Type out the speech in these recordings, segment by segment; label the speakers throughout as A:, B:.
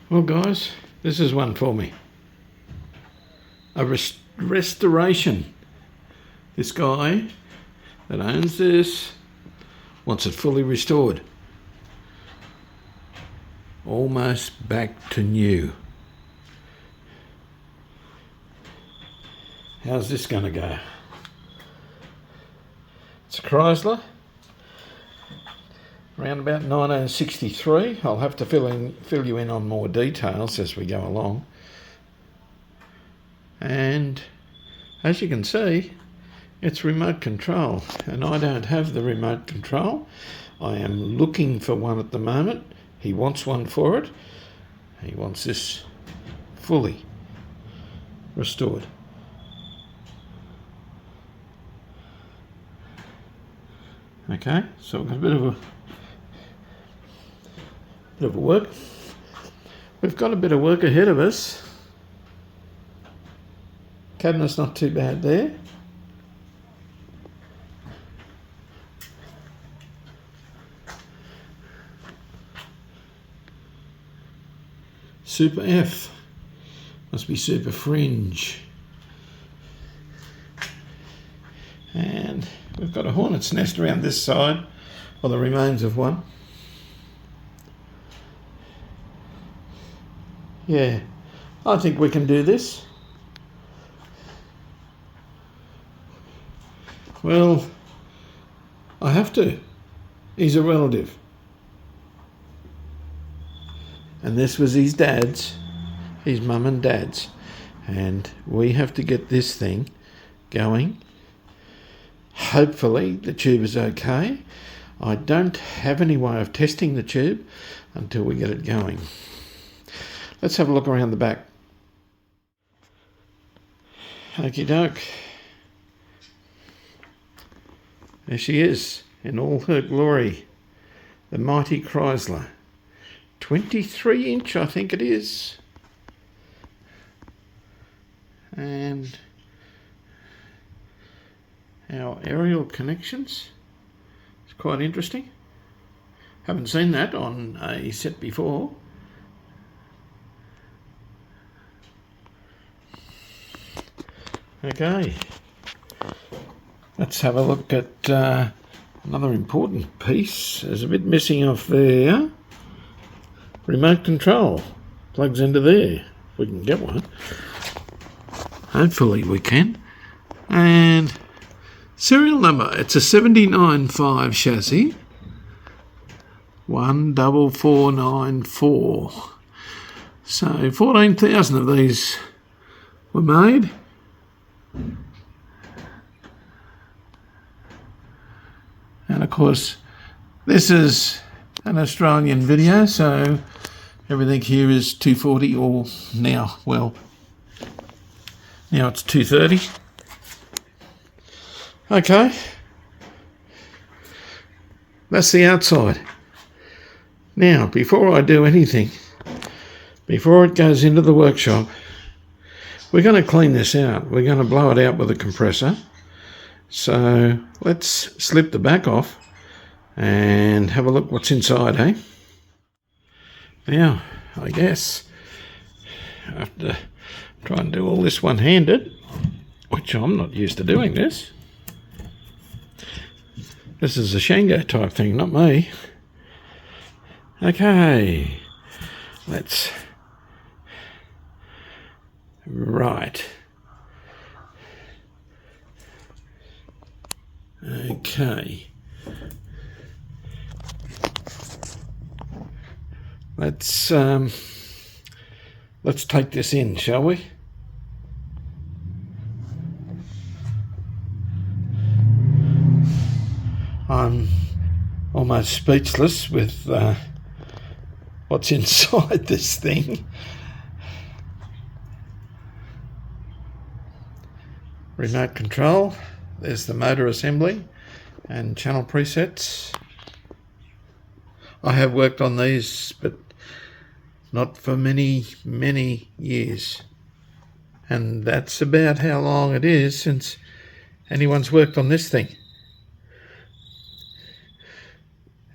A: Well guys, this is one for me. A restoration. This guy that owns this wants it fully restored. Almost back to new. How's this going to go? It's a Kriesler, around about 1963. I'll have to fill you in on more details as we go along. And as you can see, it's remote control, and I don't have the remote control. I am looking for one at the moment. He wants one for it. He wants this fully restored. Okay, so we've got a bit of work. We've got a bit of work ahead of us. Cabinet's not too bad there. Super F. Must be super fringe. And we've got a hornet's nest around this side, or the remains of one. Yeah, I think we can do this. Well, I have to. He's a relative. And this was his dad's, his mum and dad's. And we have to get this thing going. Hopefully the tube is okay. I don't have any way of testing the tube until we get it going. Let's have a look around the back. Okie doke. There she is in all her glory. The mighty Kriesler. 23 inch, I think it is. And our aerial connections. It's quite interesting. Haven't seen that on a set before. Okay, let's have a look at another important piece. There's a bit missing off there. Remote control plugs into there. If we can get one. Hopefully we can. And serial number, it's a 79.5 chassis. 14494. So 14,000 of these were made. And of course, this is an Australian video, so everything here is 240, or now it's 230. Okay, that's the outside. Now, before I do anything, before it goes into the workshop, we're going to clean this out. We're going to blow it out with a compressor. So let's slip the back off and have a look what's inside, eh? Now, I guess I have to try and do all this one-handed, which I'm not used to doing this. This is a Shango type thing, not me. Okay, let's... Right. Okay. Let's take this in, shall we? I'm almost speechless with what's inside this thing. Remote control. There's the motor assembly and channel presets. I have worked on these, but not for many, many years. And that's about how long it is since anyone's worked on this thing.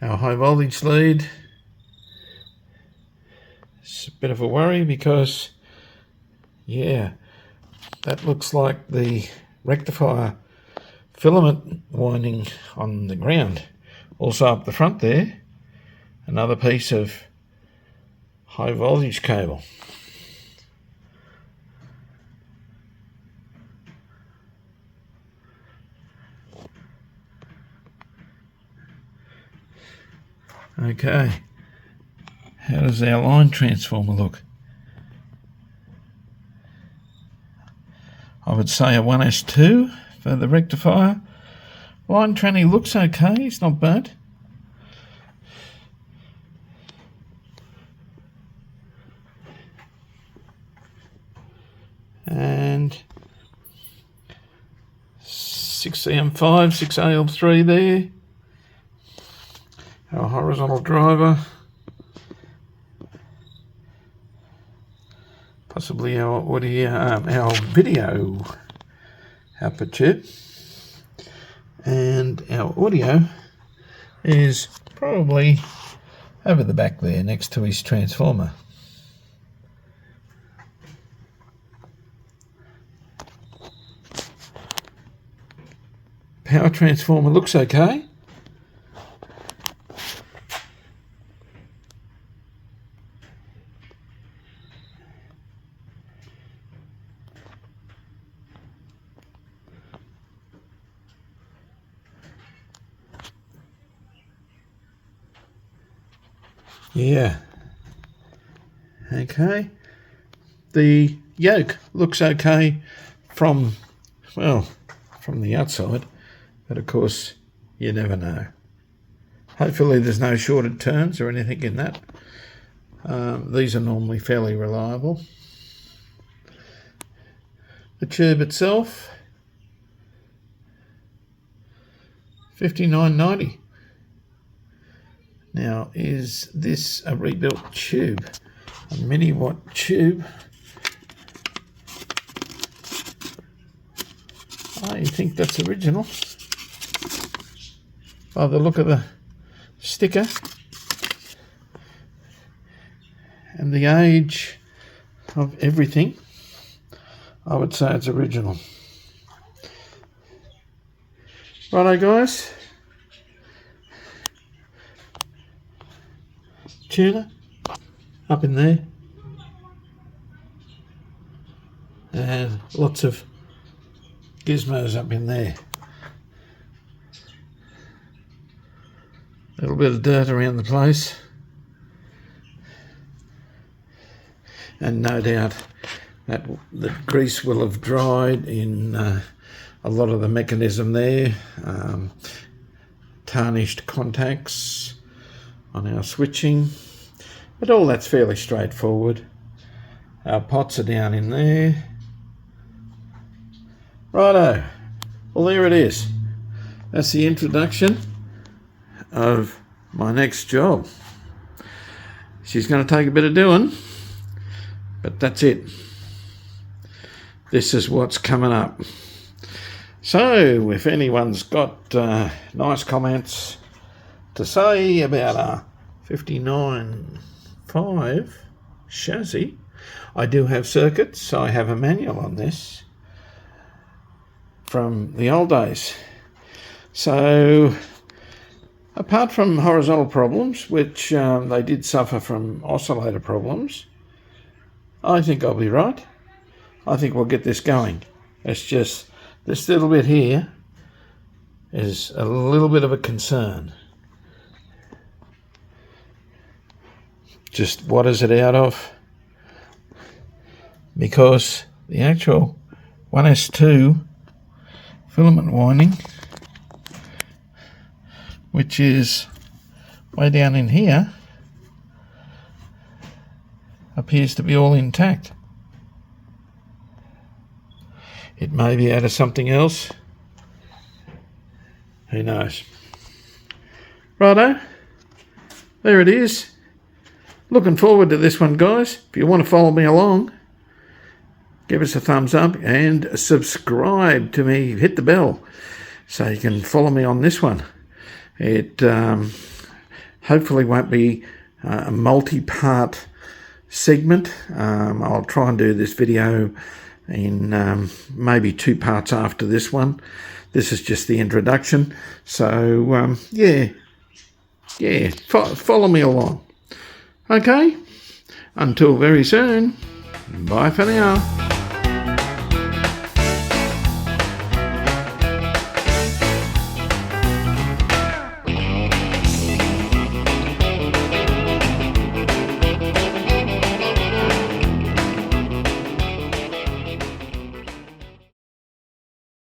A: Our high voltage lead, bit of a worry because, yeah, that looks like the rectifier filament winding on the ground. Also up the front there, another piece of high voltage cable. Okay, how does our line transformer look? I would say a 1S2 for the rectifier. Line tranny looks okay, it's not bad. And 6AM5, 6AM3 there. Our horizontal driver. Possibly our audio, our video output chip. And our audio is probably over the back there next to his transformer. Power transformer looks okay. Yeah. Okay. The yoke looks okay from the outside, but of course you never know. Hopefully there's no shorted turns or anything in that. These are normally fairly reliable. The tube itself, $59.90. Now, is this a rebuilt tube? A mini watt tube? I think that's original. By the look of the sticker and the age of everything, I would say it's original. Righto, guys. Tuner up in there, and lots of gizmos up in there. A little bit of dirt around the place, and no doubt that the grease will have dried in a lot of the mechanism there. Tarnished contacts on our switching, but all that's fairly straightforward. Our pots are down in there. Righto, well there it is. That's the introduction of my next job. She's going to take a bit of doing, but that's it. This is what's coming up. So if anyone's got nice comments to say about a 59.5 chassis, I do have circuits. I have a manual on this from the old days. So apart from horizontal problems, which they did suffer from oscillator problems, I think I'll be right. I think we'll get this going. It's just this little bit here is a little bit of a concern. Just what is it out of? Because the actual 1S2 filament winding, which is way down in here, appears to be all intact. It may be out of something else. Who knows? Righto, there it is. Looking forward to this one, guys. If you want to follow me along, give us a thumbs up and subscribe to me. Hit the bell so you can follow me on this one. It hopefully won't be a multi-part segment. I'll try and do this video in maybe 2 parts after this one. This is just the introduction. So, follow me along. Okay, until very soon. Bye for now.